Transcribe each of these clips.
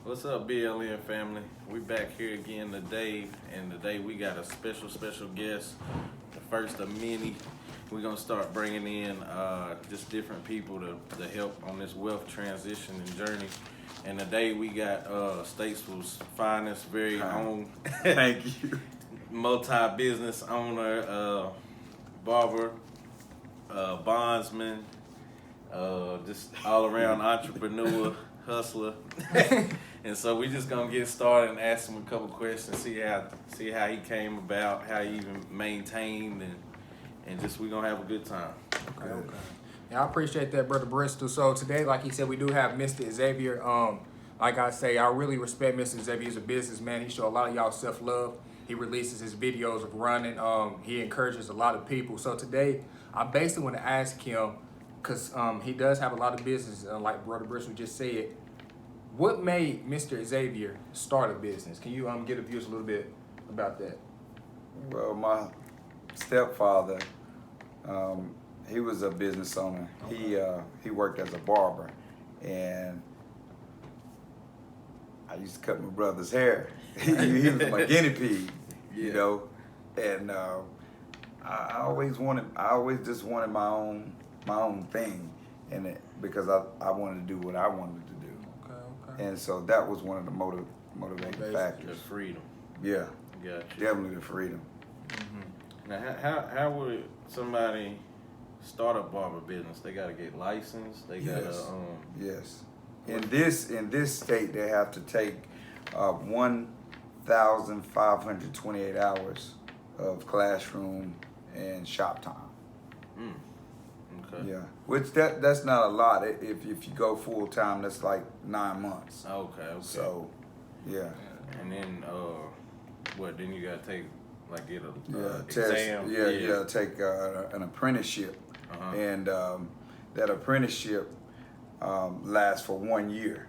What's up, BLN family? We back here again today, and today we got a special guest, the first of many. We're gonna start bringing in just different people to help on this wealth transition and journey. And today we got Statesville's finest, very own, Thank you, multi-business owner, barber, bondsman, just all around entrepreneur, hustler. And so we just gonna get started and ask him a couple questions, see how he came about, how he even maintained, and just we gonna have a good time. Okay. Yeah, I appreciate that, Brother Bristol. So today, like he said, we do have Mr.Xavier. Like I say, I really respect Mr.Xavier. He's a businessman. He show a lot of y'all self-love. He releases his videos of running. He encourages a lot of people. So today, I basically want to ask him, because he does have a lot of business, like Brother Bristol just said. What made Mr.Xavier start a business? Can you get the viewers a little bit about that? Well, my stepfather, he was a business owner. Okay. He worked as a barber, and I used to cut my brother's hair. He was my guinea pig, you know. And I always just wanted my own thing, and because I wanted to do what I wanted to do. Okay. And so that was one of the motivating factors. The freedom. Yeah. Gotcha. Definitely the freedom. Mm-hmm. Now, how would somebody start a barber business? They gotta get licensed. They gotta. Yes. In this state, they have to take 1,528 hours of classroom and shop time. Okay. Yeah, which that's not a lot. If you go full time, that's like 9 months. Okay. So, yeah. And then what? Then you gotta take get a test. exam. Yeah, you gotta take an apprenticeship, and that apprenticeship lasts for 1 year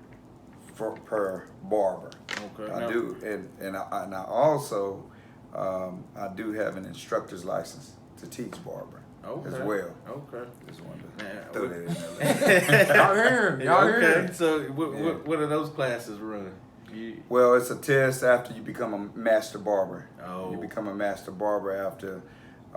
per barber. Okay. I do, and I also I do have an instructor's license to teach barber. Okay. As well. Okay. Just wanted to throw that in there. Y'all hear him. Y'all hear him. So what are those classes run? Well, it's a test after you become a master barber. Oh. You become a master barber after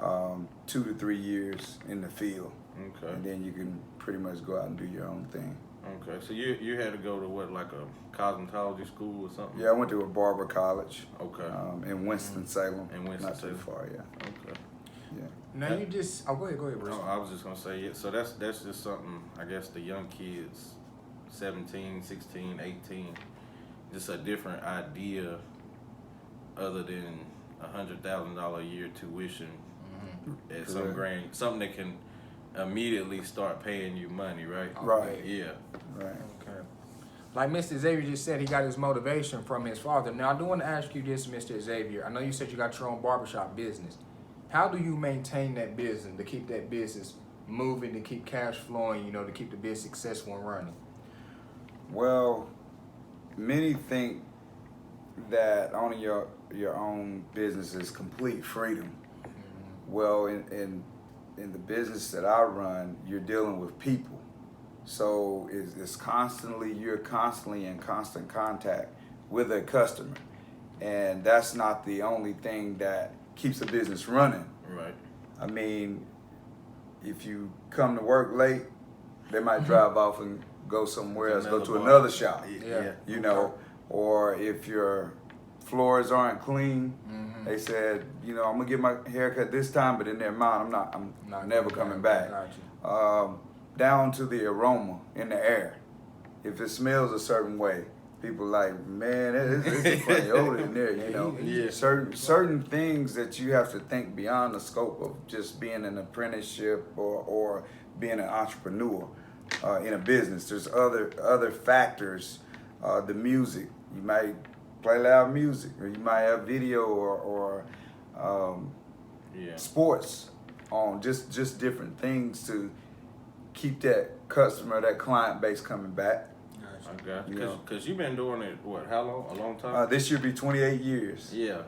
2 to 3 years in the field. Okay. And then you can pretty much go out and do your own thing. Okay. So you had to go to what, like a cosmetology school or something? Yeah, I went to a barber college. Okay. In Winston-Salem. In Winston-Salem. Not too far, yeah. Okay. Yeah. Now you just go ahead, Bruce. No, I was just gonna say, yeah. So that's just something, I guess, the young kids, 17, 16, 18, just a different idea other than $100,000 a year tuition at some grade, something that can immediately start paying you money, right? Right. Yeah. Right. Okay. Like Mr. Xavier just said, he got his motivation from his father. Now, I do want to ask you this, Mr. Xavier. I know you said you got your own barbershop business. How do you maintain that business, to keep that business moving, to keep cash flowing, to keep the business successful and running? Well, many think that owning your own business is complete freedom. Well, in the business that I run, you're dealing with people. So you're constantly in constant contact with a customer. And that's not the only thing that keeps the business running. Right. I mean, if you come to work late, they might drive off and go somewhere else, go to another shop. Yeah. You know, or if your floors aren't clean, they said, I'm gonna get my haircut this time, but in their mind, I'm never coming back. Down to the aroma in the air. If it smells a certain way, people like, man, it's a funny odor in there, Yeah. Certain things that you have to think beyond the scope of just being an apprenticeship or being an entrepreneur in a business. There's other factors. The music, you might play loud music, or you might have video or sports on, just different things to keep that customer, that client base coming back. I got you. Because you've been doing it, how long? A long time? This year be 28 years. Yeah.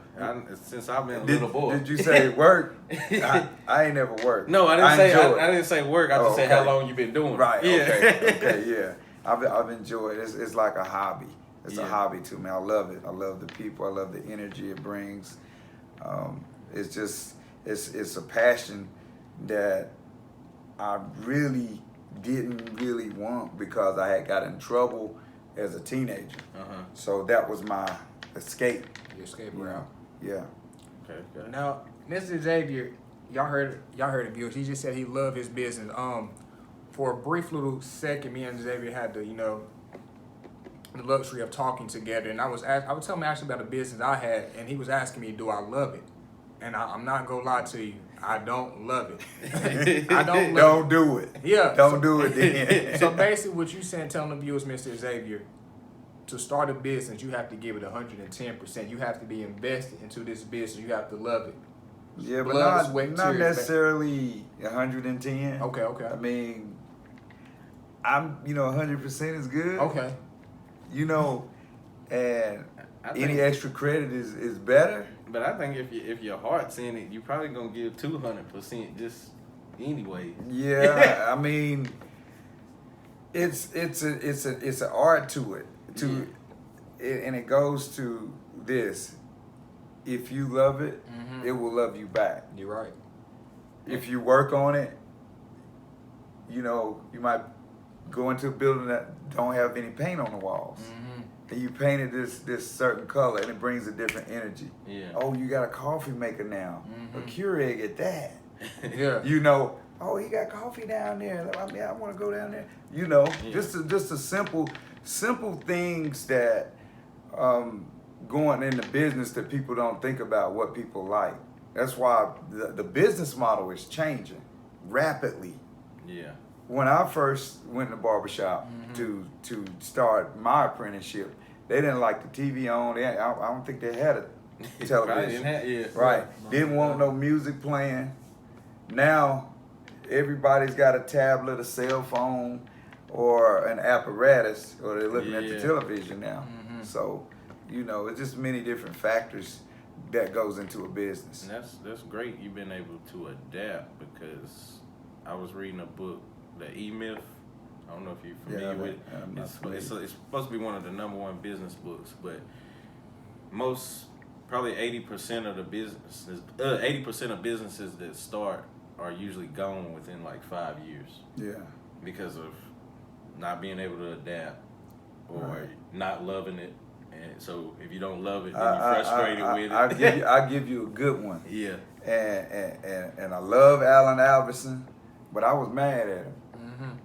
Since I've been a little boy. Did you say work? I ain't never worked. No, I didn't say work. I just said how long you been doing it. Right. Yeah. Okay. Yeah. I've enjoyed it. It's like a hobby. It's a hobby to me. I love it. I love the people. I love the energy it brings. It's just, it's a passion that I really didn't really want because I had got in trouble as a teenager. So that was my escape. Your escape route. Yeah. Okay. Now, MrXavier, y'all heard the viewers. He just said he loved his business. For a brief little second, me and Xavier had the the luxury of talking together, and I was telling him actually about a business I had, and he was asking me, do I love it? And I'm not gonna lie to you, I don't love it. I don't love Don't do it. Yeah. Don't do it then. So basically what you saying, telling the viewers, MrXavier, to start a business, you have to give it 110%. You have to be invested into this business. You have to love it. Yeah, but Blood, not, sweat, not tears, necessarily 110. Okay. I mean, I'm 100% is good. Okay. And I any think- extra credit is better. But I think if your heart's in it, you probably gonna give 200% just anyway. Yeah, I mean, it's an art to it. And it goes to this: if you love it, it will love you back. You're right. If you work on it, you might go into a building that don't have any paint on the walls. And you painted this certain color, and it brings a different energy. Yeah. Oh, you got a coffee maker now. A Keurig at that. Yeah. Oh, he got coffee down there. I mean, I want to go down there. Yeah. Just a simple things that going in the business that people don't think about what people like. That's why the business model is changing rapidly. Yeah. When I first went in the barbershop to start my apprenticeship, they didn't like the TV on. I don't think they had a television. Right. Didn't want no music playing. Now, everybody's got a tablet, a cell phone, or an apparatus, or they're looking at the television now. So, it's just many different factors that goes into a business. And that's great. You've been able to adapt, because I was reading a book, the EMyth. I don't know if you're familiar with it. It's supposed to be one of the #1 business books, but probably 80% of the businesses, 80% of businesses that start are usually gone within like 5 years. Yeah. Because of not being able to adapt or not loving it. And so if you don't love it, then you're frustrated with it. I'll give you a good one. Yeah. And I love Allen Iverson, but I was mad at him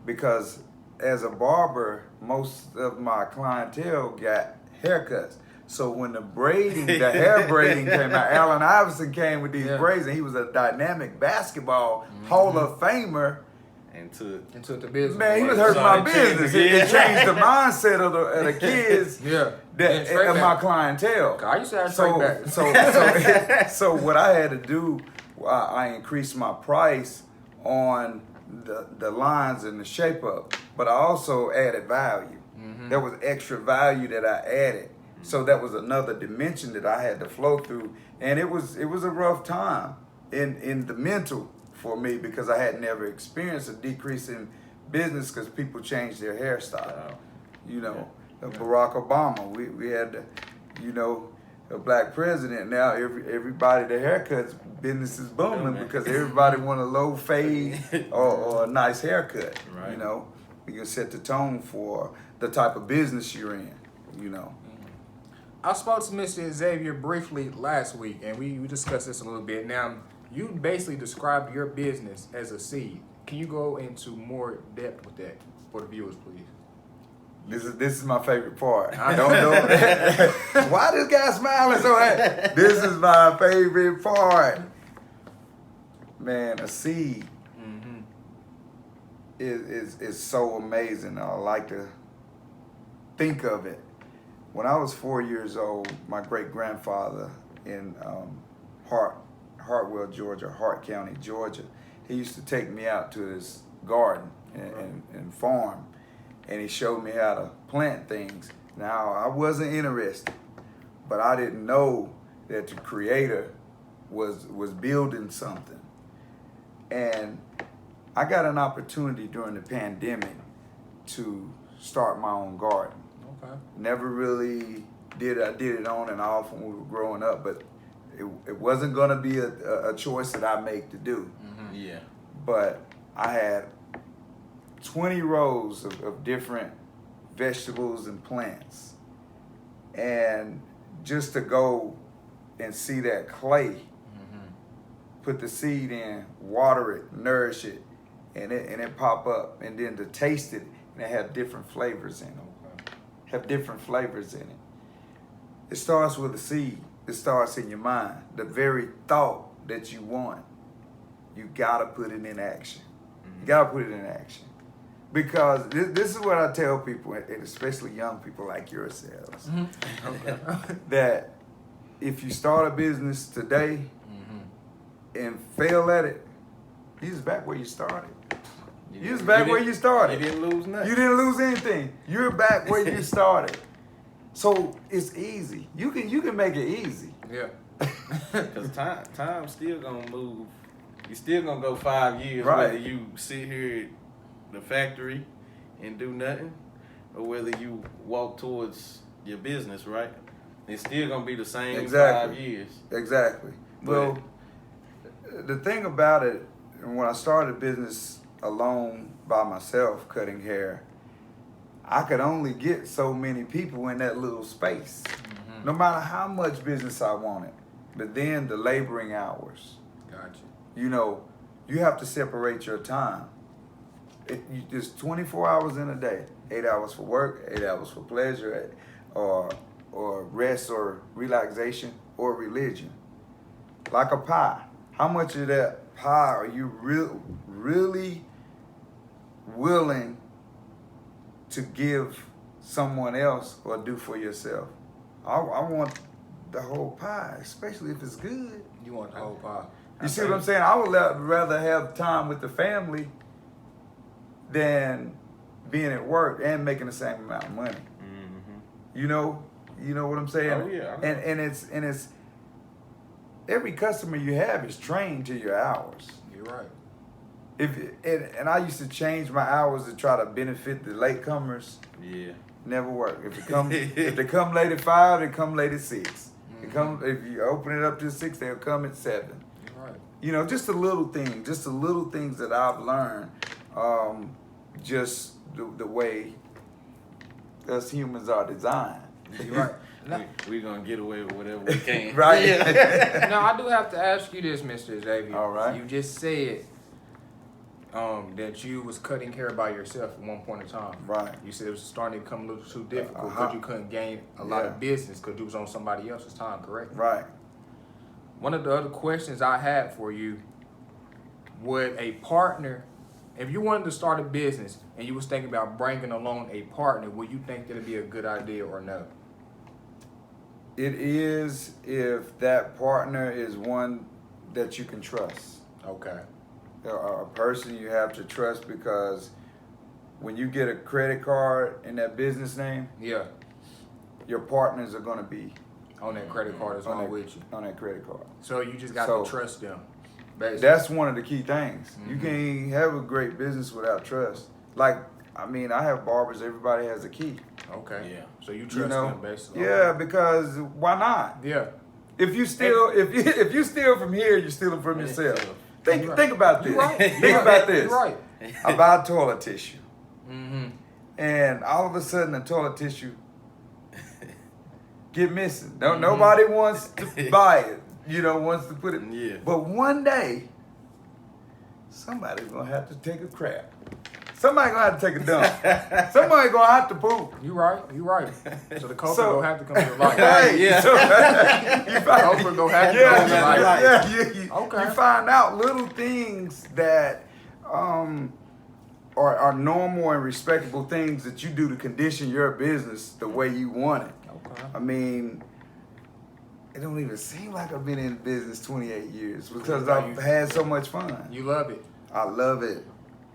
because as a barber, most of my clientele got haircuts. So when the hair braiding came out, Allen Iverson came with these braids, and he was a dynamic basketball Hall of Famer. And took the business. Man, he was hurting my business. It changed the mindset of the kids of my clientele. I used to have straight back. So what I had to do, I increased my price on the lines and the shape up, but I also added value. There was extra value that I added. So that was another dimension that I had to flow through, and it was a rough time in the mental for me, because I had never experienced a decrease in business because people changed their hairstyle. Barack Obama, we had a black president. Now everybody, the haircuts business is booming because everybody want a low fade or a nice haircut. Right. You can set the tone for the type of business you're in. I spoke to MrXavier briefly last week, and we discussed this a little bit. Now, you basically described your business as a seed. Can you go into more depth with that for the viewers, please? This is my favorite part. I don't know. Why this guy smiling so happy? This is my favorite part. Man, a seed is so amazing. I like to think of it. When I was 4 years old, my great-grandfather in Hartwell, Georgia, Hart County, Georgia, he used to take me out to his garden and farm, and he showed me how to plant things. Now, I wasn't interested, but I didn't know that the Creator was building something. And I got an opportunity during the pandemic to start my own garden. Okay. Never really did. I did it on and off when we were growing up, but it wasn't gonna be a choice that I make to do. Mm-hmm. Yeah. But I had 20 rows of different vegetables and plants, and just to go and see that clay, put the seed in, water it, nourish it, and it pop up, and then to taste it, and it have different flavors in it. Have different flavors in it. It starts with a seed. It starts in your mind. The very thought that you want, you gotta put it in action. You gotta put it in action. Because this is what I tell people, and especially young people like yourselves, that if you start a business today and fail at it, you just back where you started. You just back where you started. You didn't lose nothing. You didn't lose anything. You're back where you started. So it's easy. You can make it easy. Yeah. Cause time still gonna move. You still gonna go 5 years, Right. whether you sit here at the factory and do nothing, or whether you walk towards your business, right? It's still gonna be the same Exactly. 5 years. Exactly. Well, the thing about it, when I started a business alone by myself, cutting hair, I could only get so many people in that little space, no matter how much business I wanted. But then the laboring hours, Gotcha. you know, you have to separate your time. There's 24 hours in a day, 8 hours for work, 8 hours for pleasure, or rest or relaxation or religion. Like a pie. How much of that pie are you really willing to give someone else or do for yourself? I want the whole pie, especially if it's good. You want the whole pie. You see what I'm saying? I would rather have time with the family than being at work and making the same amount of money. You know what I'm saying? Oh, yeah, I know. And it's every customer you have is trained to your hours. You're right. And I used to change my hours to try to benefit the latecomers. Yeah. Never work. If they come late at 5, they come late at 6. They come if you open it up to 6, they'll come at 7. You're right. You know, just the little things that I've learned, just the way us humans are designed. You're right. We're gonna get away with whatever we can. Right. Now, I do have to ask you this, Mr. Xavier. All right. You just said that you was cutting hair by yourself at one point in time. Right. You said it was starting to become a little too difficult because Uh-huh. you couldn't gain a lot Yeah. of business because you was on somebody else's time, correct? Right. One of the other questions I had for you, would a partner, if you wanted to start a business and you was thinking about bringing along a partner, would you think that'd be a good idea or no? It is if that partner is one that you can trust. Okay. A person you have to trust, because when you get a credit card in that business name, Yeah. your partners are going to be On that credit card is on on that, with you. on that credit card. So you just got So- to trust them. Basically. That's one of the key things. You Mhm. can't have a great business without trust. Like, I mean, I have barbers, everybody has a key. Okay. Yeah. So you trust You know? them basically. Yeah, because why not? Yeah. If you steal, if you steal from here, you're stealing from yourself. You're right. Think about this. You're right. Think about this. You're right. I buy toilet tissue, Mm-hmm. and all of a sudden the toilet tissue get missing. Mhm. Nobody wants to buy it. Wants to put it. Yeah. But one day, somebody's gonna have to take a crap. Somebody's gonna have to take a dump. Somebody's gonna have to poop. You right. You right. So the culprit So- gonna have to come to the light. Hey, Yeah. so- you find- Culprit gonna have to yeah, come to the light. yeah, you Okay. find out little things that are normal and respectable things that you do to condition your business the way you want it. Okay. I mean, it don't even seem like I've been in business 28 years because I've had so much fun. You love it. I love it.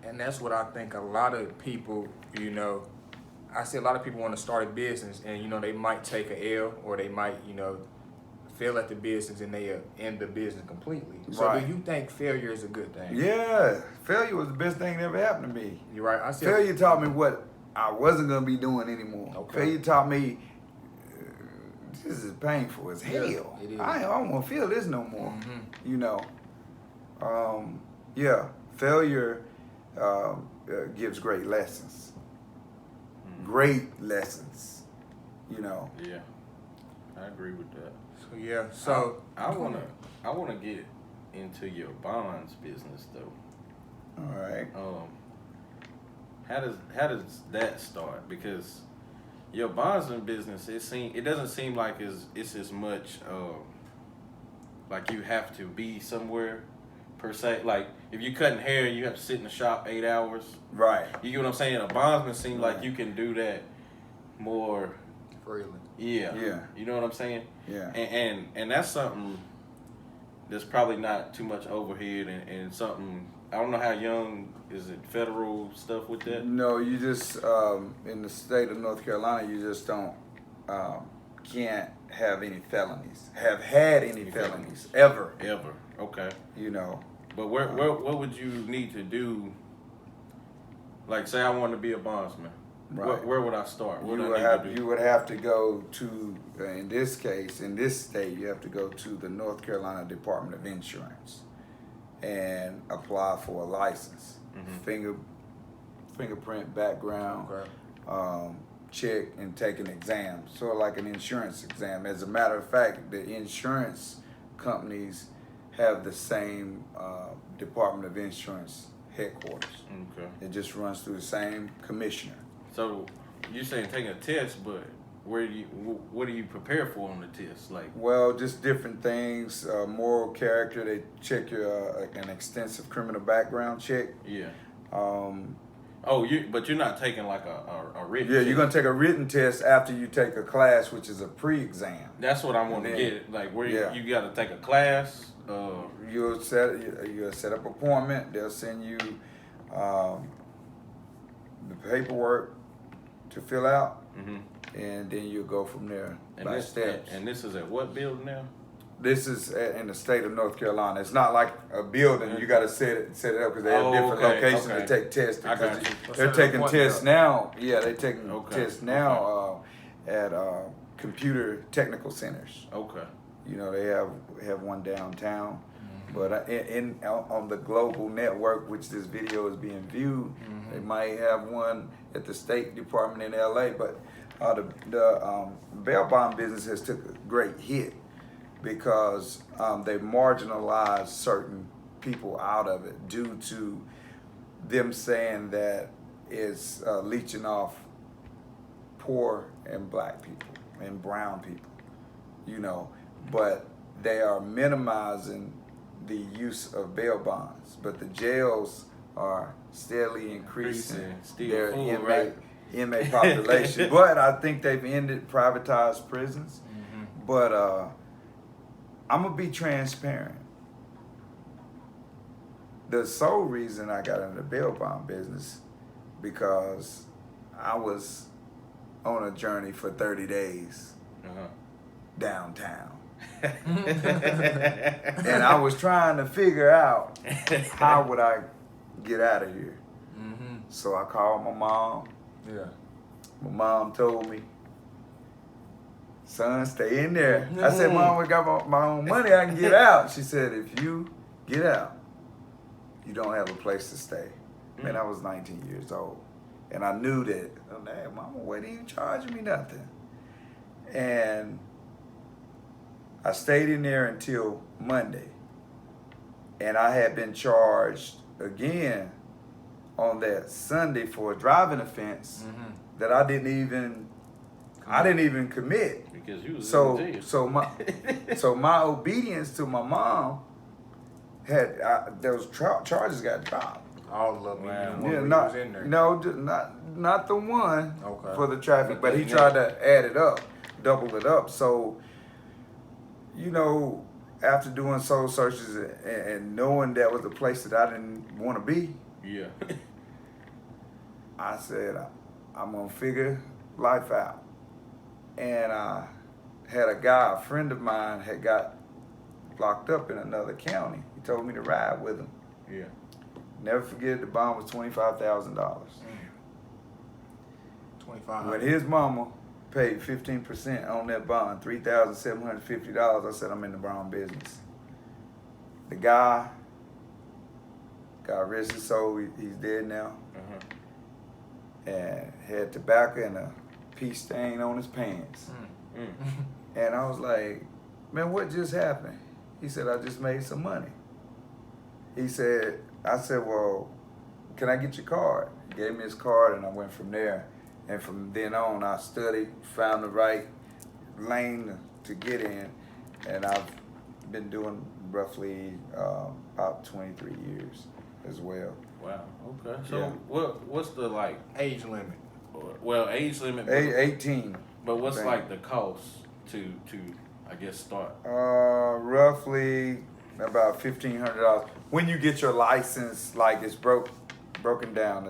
And that's what I think a lot of people, I see a lot of people want to start a business and, they might take a L or they might, fail at the business and they end the business completely. So Right. do you think failure is a good thing? Yeah, failure was the best thing that ever happened to me. You're right. I see. Failure taught me what I wasn't gonna be doing anymore. Okay. Failure taught me this is painful as hell. It is. I don't want to feel this no more. Mm-hmm. You know. Yeah, failure gives great lessons. Great lessons. You know. Yeah, I agree with that. So yeah, so I wanna get into your bonds business though. All right. How does that start? Because your bondsman business, it doesn't seem like it's as much like you have to be somewhere per se. Like if you cutting hair, you have to sit in the shop 8 hours. Right. You get what I'm saying? A bondsman seems Right. like you can do that more freely. Yeah. Yeah. You know what I'm saying? Yeah. And that's something that's probably not too much overhead and something. I don't know how young is it federal stuff with that? No, you just in the state of North Carolina, you just don't can't have any felonies. Have had any felonies ever. Ever. Okay. You know. But what would you need to do? Like, say I want to be a bondsman. Right. Where would I start? What You do would I need have to do? you would have to go to in this case, in this state, you have to go to the North Carolina Department of Insurance and apply for a license. Fingerprint background, check, and take an exam. Sort of like an insurance exam. As a matter of fact, the insurance companies have the same Department of Insurance headquarters. Okay. It just runs through the same commissioner. So you're saying take a test, but what do you prepare for on the test? Like, Well, just different things. Moral character. They check your an extensive criminal background check. yeah. Oh, But you're not taking like a written. yeah, test. you're gonna take a written test after you take a class, which is a pre-exam. That's what I want to And then- get. Like, where yeah. you got to take a class. You'll set up appointment. They'll send you the paperwork to fill out, and then you'll go from there by steps. And this is at what building now? This is in the state of North Carolina. It's not like a building. You got to set it up because they have different locations to take tests. I got you. They're taking tests now. Yeah, they're taking tests Okay. now at computer technical centers. Okay. You know, they have one downtown, but on the global network, which this video is being viewed, they might have one at the State Department in LA. But the bail bond business has took a great hit because they marginalized certain people out of it due to them saying that it's leeching off poor and black people and brown people, you know, but they are minimizing the use of bail bonds. But the jails are steadily increasing their full, inmate population. But I think they've ended privatized prisons. But I'm gonna be transparent. The sole reason I got into the bail bond business because I was on a journey for 30 days downtown. And I was trying to figure out how would I get out of here. So I called my mom. Yeah. My mom told me, son, stay in there. I said, Mom, we got my own money. I can get out. She said, if you get out, you don't have a place to stay. Man, I was 19 years old. And I knew that, oh, damn, Mama, why didn't you charge me nothing? And I stayed in there until Monday. And I had been charged again on that Sunday for a driving offense that I didn't even commit. Because you was in jail. So my obedience to my mom had those charges got dropped. All of them. Yeah, Was in there. not the one for the traffic, but he Yeah. tried to add it up, double it up. So, you know, after doing soul searches and knowing that was a place that I didn't want to be, Yeah. I said, I'm going to figure life out. And I had a friend of mine had got locked up in another county. He told me to ride with him. Yeah. Never forget, the bond was $25,000. $2,500. When his mama paid 15% on that bond, $3,750, I said, I'm in the brown business. The guy, God rest his soul, he's dead now, and had tobacco and a pea stain on his pants. And I was like, man, what just happened? He said, I just made some money. I said, well, can I get your card? He gave me his card, and I went from there. And from then on, I studied, found the right lane to get in, and I've been doing roughly about 23 years as well. Wow. Okay. So Yeah. what's the like Age limit. well age limit? 18. But what's I think. like the cost to I guess start? Roughly about $1,500. When you get your license, like it's broken down.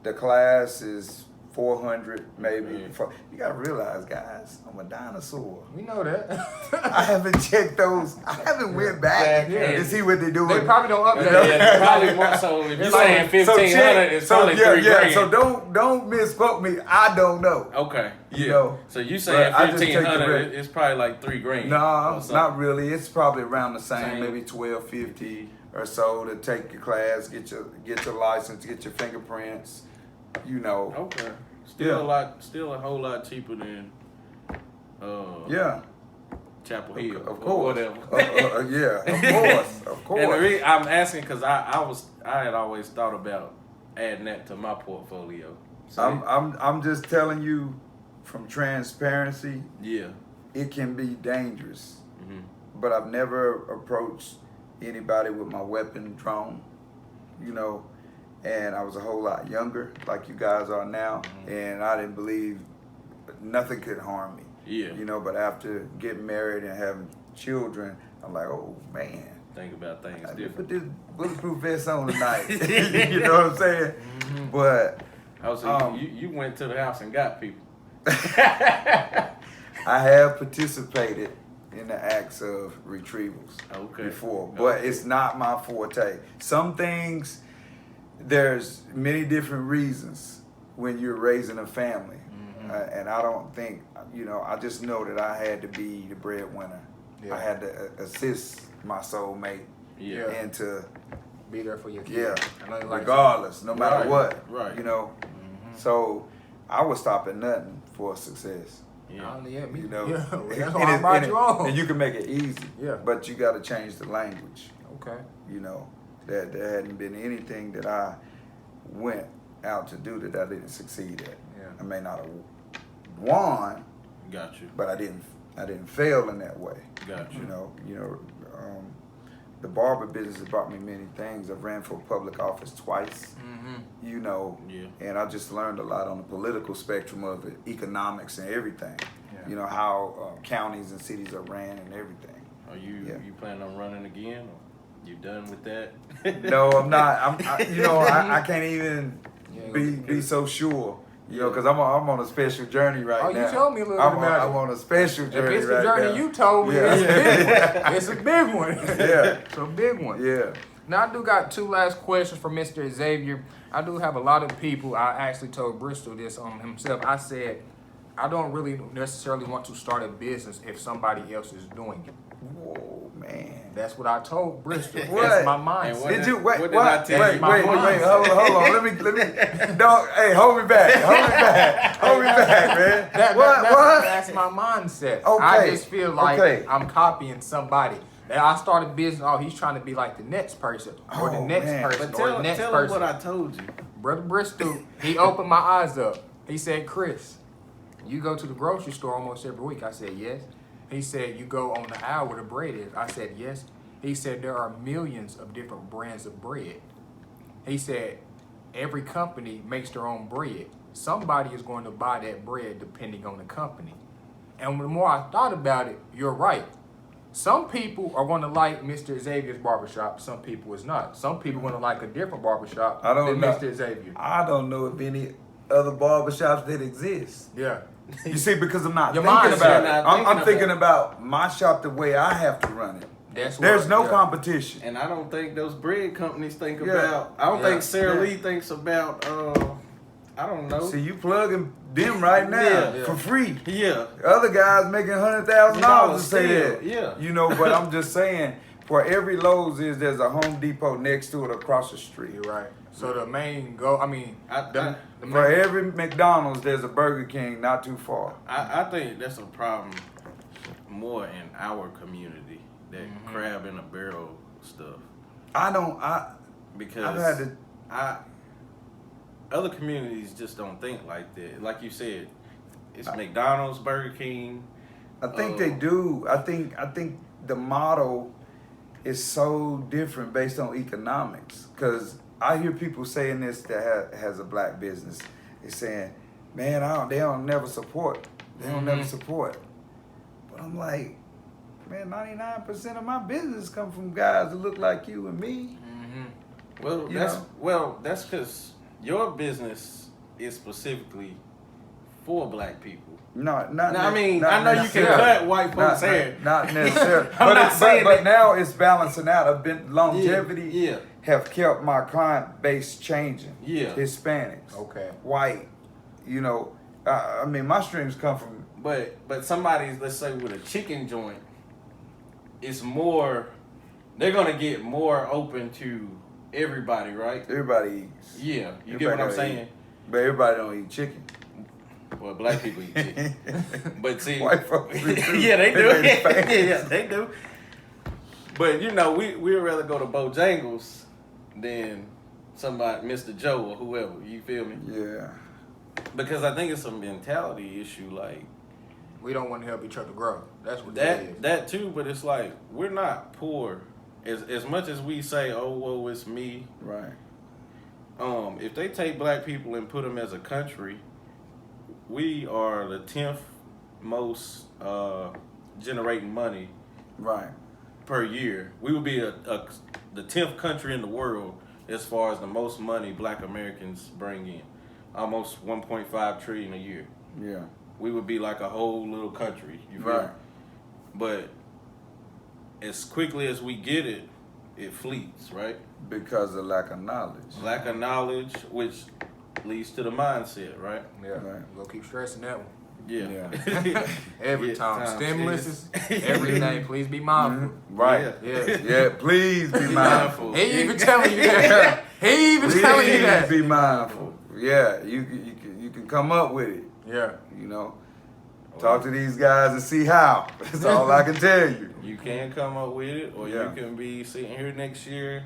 The class is 400 maybe. Yeah. You gotta realize, guys, I'm a dinosaur. We know that. I haven't checked those. I haven't went back Yeah. to see what they're doing. They probably don't update. Yeah, probably more so. If you're It's like- saying 1,500, it's probably $3,000. So don't misquote me. I don't know. Okay. You Yeah. know, So you saying but I just take the 1,500? risk. It's probably like $3,000. No, or something. not really. It's probably around the same, Same. maybe $1,250 or so to take your class, get your license, get your fingerprints. You know. Okay. Yeah. Still a whole lot cheaper than Yeah. Chapel Hill. Of or course. whatever. Yeah. Of course. And the reason I'm asking because I had always thought about adding that to my portfolio. So I'm just telling you from transparency, yeah. it can be dangerous. Mhm. But I've never approached anybody with my weapon drawn, you know, and I was a whole lot younger, like you guys are now, and I didn't believe nothing could harm me. Yeah. You know, but after getting married and having children, I'm like, oh man, Think about things I different. put this bulletproof vest on tonight. You know what I'm saying? But I was saying, you went to the house and got people. I have participated in the acts of retrievals before, but it's not my forte. Some things, there's many different reasons when you're raising a family, and I don't think, you know, I just know that I had to be the breadwinner. Yeah. I had to assist my soulmate Yeah. into, Be there for your kids. yeah, I know you like regardless, no matter Right, what, right. you know. So I would stop at nothing for success. Yeah. Yeah, me. You know, Yeah, and- that's and why I it- brought and you it- on. And you can make it easy. Yeah. But you got to change the language. Okay. You know, that there hadn't been anything that I went out to do that I didn't succeed at. Yeah. I may not have won, Got you. but I didn't fail in that way. Got you. You know, the barber business has brought me many things. I've ran for public office twice. You know, Yeah. and I just learned a lot on the political spectrum of it, economics and everything. Yeah. You know how counties and cities are ran and everything. Are you Yeah. you planning on running again? Or you done with that? No, I'm not. I can't even Yeah, be so sure. You know, because I'm on a special journey right Oh, now. you told me a little I'm bit about I'm it. on a special If journey it's the right journey now. you told me, Yeah. it's a big one. It's a big one. Yeah. It's a big one. Yeah. Now, I do got two last questions for Mr.Xavier. I do have a lot of people. I actually told Bristol this on himself. I said, I don't really necessarily want to start a business if somebody else is doing it. Whoa, man. That's what I told Bristol. What? That's my And mindset. what Did you what wait? did I tell Wait, you? My wait, mindset. hold on. Let me. Don't. Hey, hold me back. Hold me back, man. What? That's my mindset. Okay. I just feel like Okay. I'm copying somebody. And I started business. Oh, he's trying to be like the next person, or the Oh, next man. person, But or the next tell him person. what I told you. Brother Bristol, he opened my eyes up. He said, Chris, you go to the grocery store almost every week. I said, yes. He said, you go on the aisle where the bread is. I said, yes. He said, there are millions of different brands of bread. He said, every company makes their own bread. Somebody is going to buy that bread depending on the company. And the more I thought about it, you're right. Some people are going to like Mr.Xavier's barbershop. Some people is not. Some people are going to like a different barbershop I don't than know. Mr.Xavier. I don't know of any other barbershops that exist. Yeah. You see, because I'm not Your thinking mindset, about it. not I'm thinking thinking about my shop the way I have to run it. That's There's what- no yeah. competition. And I don't think those bread companies think Yeah. about. I don't Yeah. think Sara Yeah. Lee thinks about. I don't know. See, you plugging them right now Yeah. for free. Yeah. Other guys making $100,000 to say Still, that. yeah. You know, but I'm just saying, for every Lowe's there's a Home Depot next to it across the street. You're right. So the main goal, I mean, the For every McDonald's, there's a Burger King not too far. I think that's a problem more in our community, that crab in a barrel stuff. Because I've had to. Other communities just don't think like that. Like you said, it's McDonald's, Burger King. I think they do. I think the model is so different based on economics. Because I hear people saying this that has a black business. They're saying, man, they don't never support. They don't never support. But I'm like, man, 99% of my business come from guys that look like you and me. Well, that's because your business is specifically for black people. I know you can cut white folks' hair. Not necessarily. saying but that. now it's balancing out. Longevity Yeah. have kept my client base changing. Yeah. Hispanics. Okay. White. You know, I mean, my streams come from. But somebody's, let's say, with a chicken joint, it's more. They're gonna get more open to everybody, right? Everybody eats. Yeah, you get what I'm saying. Eat. But everybody don't eat chicken. Well, black people eat chicken, but see, White folks do too. yeah, they do. They Yeah, they do. But you know, we'd rather go to Bojangles than somebody, Mr. Joe or whoever. You feel me? Yeah. Because I think it's a mentality issue. Like, we don't want to help each other grow. That's what that is. That too, but it's like we're not poor. As much as we say, oh, whoa, it's me. Right. If they take black people and put them as a country, we are the 10th most generating money Right. per year. We would be the 10th country in the world as far as the most money black Americans bring in. Almost 1.5 trillion a year. Yeah. We would be like a whole little country. You feel Right. me? But as quickly as we get it, it fleets, right? Because of lack of knowledge. Lack of knowledge, which leads to the mindset, right? Yeah. Right. We'll keep stressing that one. Yeah. Every Yeah, time. time, Stimulus Jesus. is everything. Please be mindful. Right. Yeah. Yeah, please be mindful. He even telling you that. He even telling you that. Please be mindful. Yeah, you can come up with it. Yeah. You know, talk to these guys and see how. That's all I can tell you. You can come up with it, or Yeah. you can be sitting here next year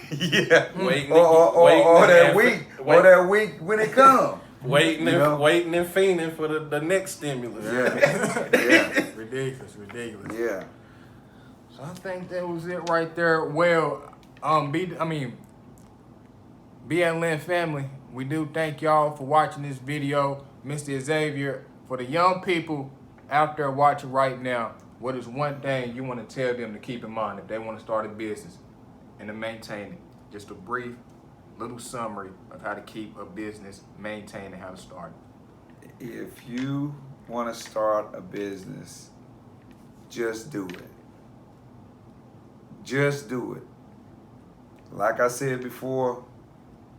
Yeah. waiting, Or that week when it comes. waiting You know? waiting and fiending for the next stimulus. Yeah. Ridiculous. Yeah. So I think that was it right there. Well, BLN family, we do thank y'all for watching this video. Mr.Xavier, for the young people out there watching right now, what is one thing you want to tell them to keep in mind if they want to start a business and to maintain it? Just a brief little summary of how to keep a business, maintain, and how to start it. If you want to start a business, just do it. Just do it. Like I said before,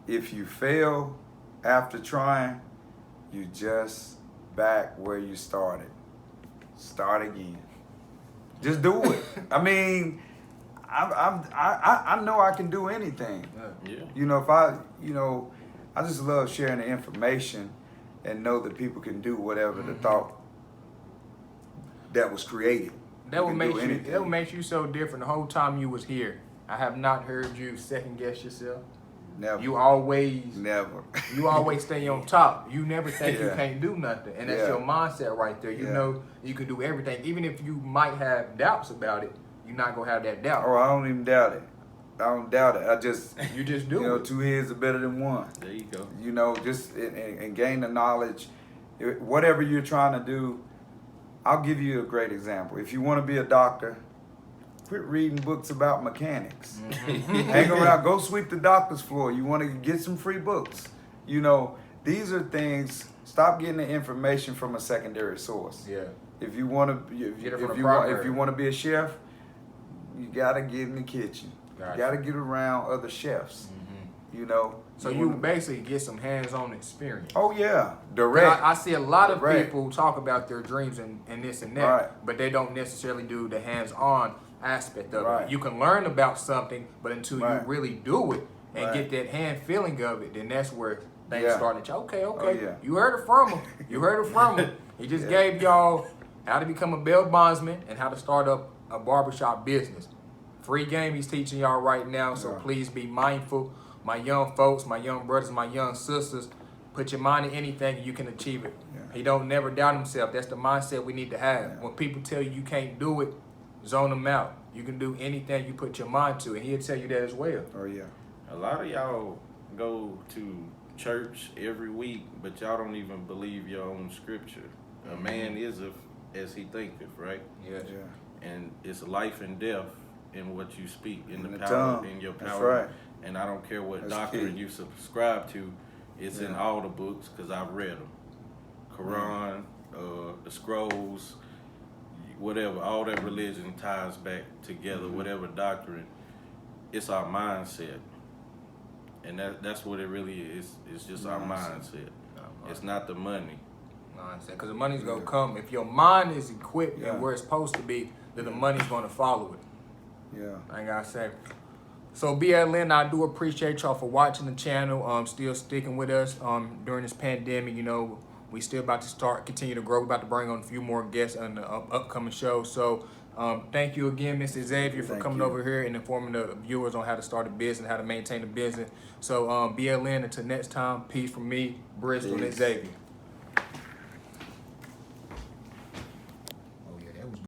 if you fail after trying, you just back where you started. Start again. Just do it. I mean, I know I can do anything. Yeah. You know, I just love sharing the information and know that people can do whatever the thought that was created. That would make you so different. The whole time you was here, I have not heard you second guess yourself. Never. You always stay on top. You never think you Yeah. can't do nothing. And that's Yeah. your mindset right there. You Yeah. know you can do everything. Even if you might have doubts about it, you're not gonna have that doubt. Oh, I don't even doubt it. I don't doubt it. I just, You just do you know, it. 2 heads are better than one. There you go. You know, just and gain the knowledge. Whatever you're trying to do, I'll give you a great example. If you want to be a doctor, quit reading books about mechanics. Hang around, go sweep the doctor's floor. You want to get some free books. You know, these are things. Stop getting the information from a secondary source. Yeah. If you want to, Get it from the if you primary. want to be a chef, you gotta get in the kitchen. Gotcha. You gotta get around other chefs. You know, So you basically get some hands-on experience. Oh yeah, direct. I see a lot of Direct. people talk about their dreams and this and that, Right. but they don't necessarily do the hands-on aspect of Right. it. You can learn about something, but until you Right. really do it and Right. get that hand feeling of it, then that's where things Yeah. start to change. Okay, Oh, yeah. you heard it from him. You heard it from him. He just Yeah. gave y'all how to become a bail bondsman and how to start up a barbershop business. Free game he's teaching y'all right now, so Yeah. please be mindful. My young folks, my young brothers, my young sisters, put your mind in anything and you can achieve it. Yeah. He don't never doubt himself. That's the mindset we need to have. Yeah. When people tell you you can't do it, zone them out. You can do anything you put your mind to, and he'll tell you that as well. Oh yeah. A lot of y'all go to church every week, but y'all don't even believe your own scripture. A man is as he thinketh, right? Yes. Yeah. And it's life and death in what you speak, in In the the power, tongue. in your That's power. right. And I don't care what That's doctrine key. you subscribe to, it's in Yeah. all the books because I've read them. Quran, the scrolls, whatever, all that religion ties back together, whatever doctrine, it's our mindset. And that's what it really is. It's just our mindset. It's not the money. Mindset, because the money's gonna come. If your mind is equipped Yeah. and where it's supposed to be, then the money's gonna follow it. Yeah. I ain't gotta say. So BLN, I do appreciate y'all for watching the channel. Still sticking with us during this pandemic. You know, we still about to continue to grow. We're about to bring on a few more guests on the upcoming show. So thank you again, Mr.Xavier, for Thank coming you. over here and informing the viewers on how to start a business, how to maintain a business. So BLN, until next time, peace from me, Bristol, and Peace. Xavier.